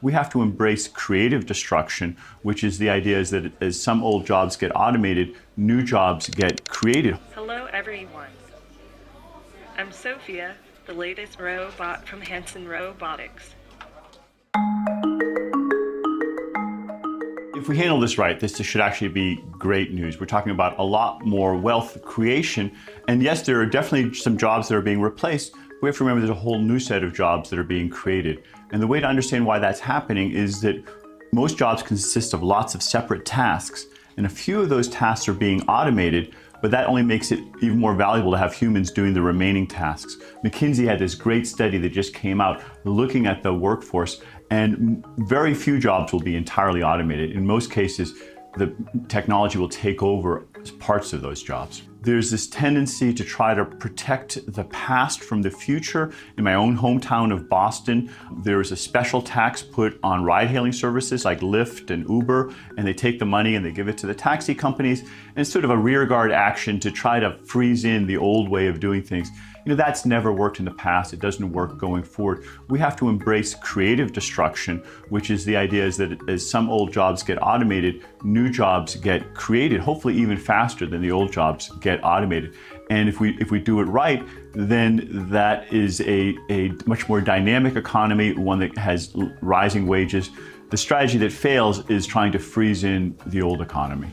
we have to embrace creative destruction, which is the idea is that as some old jobs get automated, new jobs get created. Hello everyone. I'm Sophia, the latest robot from Hanson Robotics. If we handle this right, this should actually be great news. We're talking about a lot more wealth creation. And yes, there are definitely some jobs that are being replaced. We have to remember there's a whole new set of jobs that are being created. And the way to understand why that's happening is that most jobs consist of lots of separate tasks. And a few of those tasks are being automated, but that only makes it even more valuable to have humans doing the remaining tasks. McKinsey had this great study that just came out looking at the workforce, and very few jobs will be entirely automated. In most cases, the technology will take over parts of those jobs. There's this tendency to try to protect the past from the future. In my own hometown of Boston, there is a special tax put on ride-hailing services like Lyft and Uber, and they take the money and they give it to the taxi companies. And it's sort of a rearguard action to try to freeze in the old way of doing things. You know, that's never worked in the past. It doesn't work going forward. We have to embrace creative destruction, which is the idea is that as some old jobs get automated, new jobs get created, hopefully even faster than the old jobs get automated. And if we do it right, then that is a much more dynamic economy, one that has rising wages. The strategy that fails is trying to freeze in the old economy.